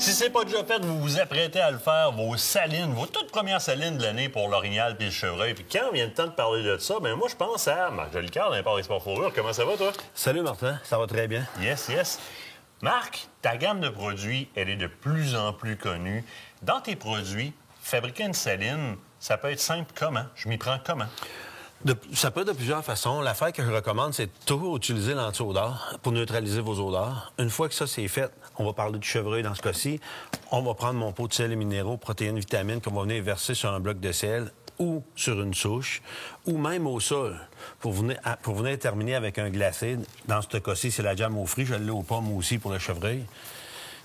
Si c'est pas déjà fait, vous vous apprêtez à le faire, vos salines, vos toutes premières salines de l'année pour l'orignal puis le chevreuil. Puis quand vient le temps de parler de ça, ben moi, je pense à Marc Jolicoeur d'Import Export Fourrure. Comment ça va, toi? Salut, Martin. Ça va très bien. Yes, yes. Marc, ta gamme de produits, elle est de plus en plus connue. Dans tes produits, fabriquer une saline, ça peut être simple comment? Je m'y prends comment? Ça peut être de plusieurs façons. L'affaire que je recommande, c'est toujours utiliser l'anti-odeur pour neutraliser vos odeurs. Une fois que ça, c'est fait, on va parler du chevreuil dans ce cas-ci. On va prendre mon pot de sel et minéraux, protéines, vitamines qu'on va venir verser sur un bloc de sel ou sur une souche, ou même au sol, pour venir terminer avec un glacé. Dans ce cas-ci, c'est la jam aux fruits. Je l'ai aux pommes aussi pour le chevreuil.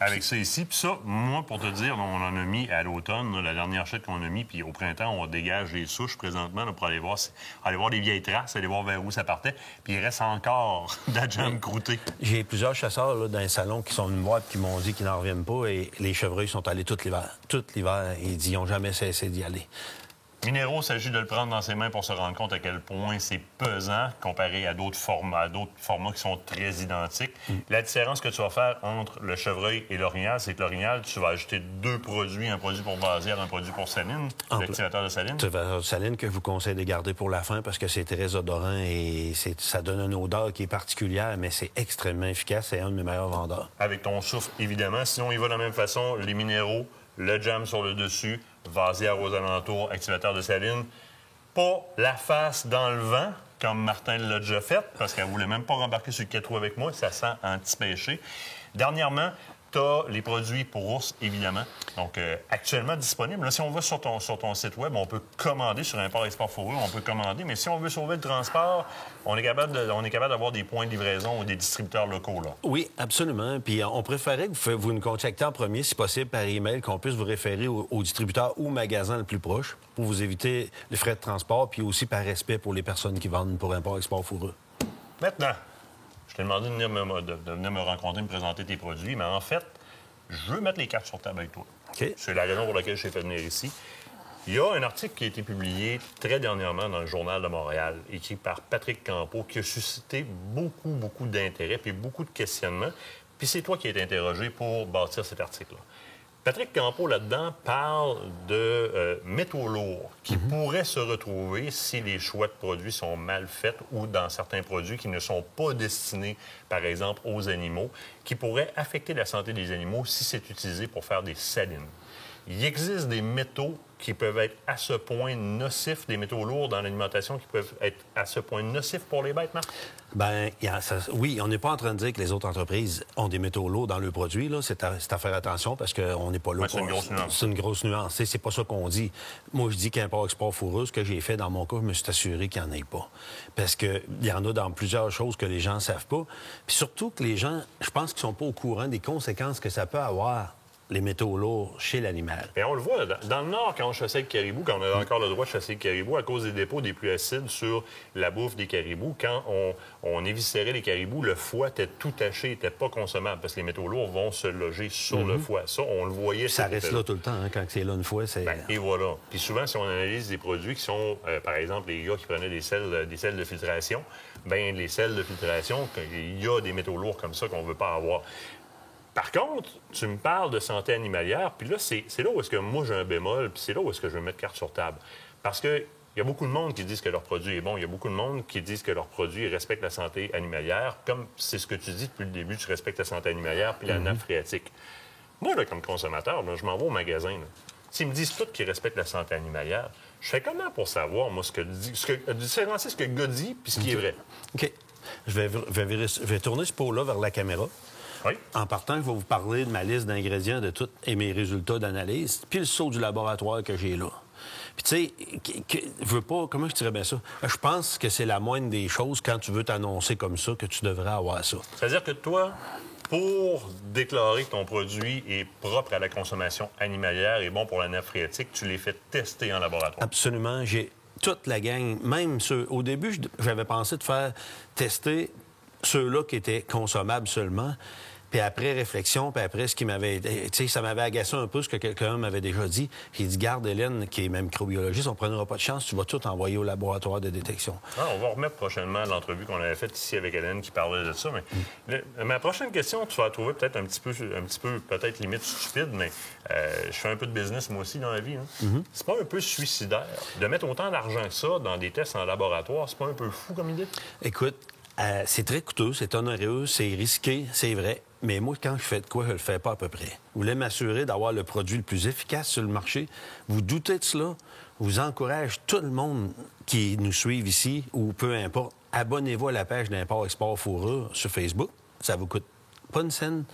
Avec ça ici. Puis ça, moi, pour te dire, là, on en a mis à l'automne, là, la dernière chute qu'on a mis, puis au printemps, on dégage les souches présentement là, pour aller voir les vieilles traces, aller voir vers où ça partait. Puis il reste encore de la jam croûtée. J'ai plusieurs chasseurs là, dans les salons qui sont venus me voir et qui m'ont dit qu'ils n'en reviennent pas. Et les chevreuils sont allés tout l'hiver. Tout l'hiver, ils n'ont jamais cessé d'y aller. Minéraux, il s'agit de le prendre dans ses mains pour se rendre compte à quel point c'est pesant comparé à d'autres formats qui sont très identiques. La différence que tu vas faire entre le chevreuil et l'orignal, c'est que l'orignal, tu vas ajouter deux produits, un produit pour vasière, un produit pour saline, l'activateur de saline. L'activateur de saline que je vous conseille de garder pour la fin parce que c'est très odorant et ça donne une odeur qui est particulière, mais c'est extrêmement efficace. C'est un de mes meilleurs vendeurs. Avec ton souffle, évidemment. Sinon, il va de la même façon, les minéraux, le jam sur le dessus, vasière aux alentours, activateur de saline. Pas la face dans le vent, comme Martin l'a déjà fait, parce qu'elle voulait même pas rembarquer sur le 4 roues avec moi. Ça sent anti-pêché. Dernièrement, tu as les produits pour ours, évidemment. Donc, actuellement disponibles. Là, si on va sur ton site web, on peut commander sur Import Export Fourrure, on peut commander. Mais si on veut sauver le transport, on est capable d'avoir des points de livraison ou des distributeurs locaux, là. Oui, absolument. Puis on préférait que vous nous contactiez en premier, si possible, par email, qu'on puisse vous référer au distributeur ou au magasin le plus proche pour vous éviter les frais de transport, puis aussi par respect pour les personnes qui vendent pour Import Export Fourrure. Maintenant, je t'ai demandé de venir me rencontrer, me présenter tes produits, mais en fait, je veux mettre les cartes sur table avec toi. OK. C'est la raison pour laquelle je t'ai fait venir ici. Il y a un article qui a été publié très dernièrement dans le Journal de Montréal, écrit par Patrick Campeau, qui a suscité beaucoup d'intérêt puis beaucoup de questionnements. Puis c'est toi qui as été interrogé pour bâtir cet article-là. Patrick Campeau, là-dedans, parle de métaux lourds qui pourraient se retrouver si les choix de produits sont mal faits ou dans certains produits qui ne sont pas destinés, par exemple, aux animaux, qui pourraient affecter la santé des animaux si c'est utilisé pour faire des salines. Il existe des métaux qui peuvent être à ce point nocifs, des métaux lourds dans l'alimentation qui peuvent être à ce point nocifs pour les bêtes, Marc? Bien, oui, on n'est pas en train de dire que les autres entreprises ont des métaux lourds dans leurs produits. Là. C'est à faire attention parce qu'on n'est pas là. Ouais, c'est une grosse nuance. C'est une grosse nuance. C'est pas ça qu'on dit. Moi, je dis qu'Import Export Fourrure, ce que j'ai fait dans mon cas, je me suis assuré qu'il n'y en ait pas. Parce qu'il y en a dans plusieurs choses que les gens ne savent pas. Puis surtout que les gens, je pense qu'ils sont pas au courant des conséquences que ça peut avoir les métaux lourds chez l'animal. Et on le voit, dans le Nord, quand on chassait le caribou, quand on avait encore le droit de chasser le caribou, à cause des dépôts des pluies acides sur la bouffe des caribous, quand on éviscérait les caribous, le foie était tout taché, n'était pas consommable, parce que les métaux lourds vont se loger sur le foie. Ça, on le voyait. Ça reste là tout le temps, hein, quand c'est là une fois, c'est... Et voilà. Puis souvent, si on analyse des produits qui sont, par exemple, les gars qui prenaient des sels de filtration, bien, les sels de filtration, il y a des métaux lourds comme ça qu'on ne veut pas avoir. Par contre, tu me parles de santé animalière, puis là, c'est là où est-ce que moi j'ai un bémol, puis c'est là où est-ce que je veux mettre carte sur table. Parce que il y a beaucoup de monde qui disent que leur produit est bon, il y a beaucoup de monde qui disent que leur produit respecte la santé animalière, comme c'est ce que tu dis depuis le début, tu respectes la santé animalière puis la nappe phréatique. Moi, là, comme consommateur, là, je m'en vais au magasin. S'ils me disent tous qu'ils respectent la santé animalière, je fais comment pour savoir, moi, différencier ce que le gars dit puis ce qui est vrai? OK. Je vais tourner ce pot-là vers la caméra. Oui. En partant, je vais vous parler de ma liste d'ingrédients de tous et mes résultats d'analyse, puis le saut du laboratoire que j'ai là. Puis tu sais, je veux pas... Comment je dirais bien ça? Je pense que c'est la moindre des choses quand tu veux t'annoncer comme ça que tu devrais avoir ça. C'est-à-dire que toi, pour déclarer que ton produit est propre à la consommation animalière et bon pour la nappe phréatique, tu les fais tester en laboratoire. Absolument. J'ai toute la gang, même ceux... Au début, j'avais pensé de faire tester ceux-là qui étaient consommables seulement. Puis après réflexion, puis après ce qui m'avait... Tu sais, ça m'avait agacé un peu ce que quelqu'un m'avait déjà dit. Il dit, garde Hélène, qui est même microbiologiste, on ne prendra pas de chance, tu vas tout envoyer au laboratoire de détection. Ah, on va remettre prochainement l'entrevue qu'on avait faite ici avec Hélène qui parlait de ça. Mais ma prochaine question, tu vas la trouver peut-être un petit peu peut-être limite stupide, mais je fais un peu de business moi aussi dans la vie. Hein. C'est pas un peu suicidaire de mettre autant d'argent que ça dans des tests en laboratoire? C'est pas un peu fou comme idée? Écoute, c'est très coûteux, c'est onéreux, c'est risqué, c'est vrai. Mais moi, quand je fais de quoi, je le fais pas à peu près. Vous voulez m'assurer d'avoir le produit le plus efficace sur le marché. Vous doutez de cela. Vous encourage tout le monde qui nous suit ici, ou peu importe, abonnez-vous à la page d'Import-Export Fourrure sur Facebook. Ça vous coûte pas une scène.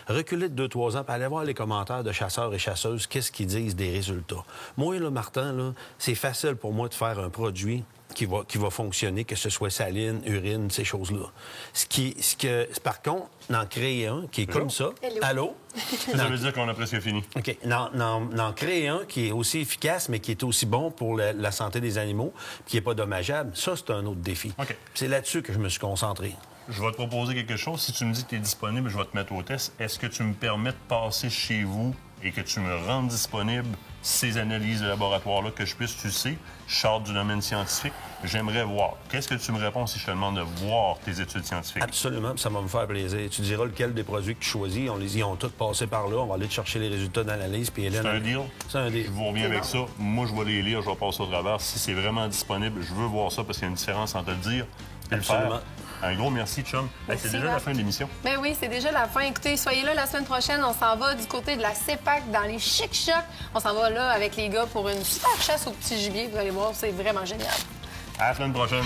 Reculez de 2-3 ans, puis allez voir les commentaires de chasseurs et chasseuses, qu'est-ce qu'ils disent des résultats. Moi, là, Martin, là, c'est facile pour moi de faire un produit qui va fonctionner, que ce soit saline, urine, ces choses-là. Par contre, d'en créer un qui est comme ça. Allô? Ça veut dire qu'on a presque fini. OK. D'en créer un qui est aussi efficace, mais qui est aussi bon pour la santé des animaux, puis qui n'est pas dommageable, ça, c'est un autre défi. OK. C'est là-dessus que je me suis concentré. Je vais te proposer quelque chose. Si tu me dis que tu es disponible, je vais te mettre au test. Est-ce que tu me permets de passer chez vous et que tu me rendes disponible ces analyses de laboratoire-là, que je puisse, tu sais, je sors du domaine scientifique, j'aimerais voir. Qu'est-ce que tu me réponds si je te demande de voir tes études scientifiques? Absolument, ça va me faire plaisir. Tu diras lequel des produits que tu choisis. On les y ont tous passé par là. On va aller te chercher les résultats d'analyse. Puis Hélène, c'est un deal? C'est un deal. Je vous reviens avec ça. Moi, je vais les lire, je vais passer au travers. Si c'est vraiment disponible, je veux voir ça parce qu'il y a une différence entre le dire et le faire. Absolument. Un gros merci, chum. Merci, c'est déjà la fin de l'émission. Ben oui, c'est déjà la fin. Écoutez, soyez là la semaine prochaine. On s'en va du côté de la CEPAC dans les Chic-Chocs. On s'en va là avec les gars pour une super chasse au petit gibier. Vous allez voir, c'est vraiment génial. À la semaine prochaine.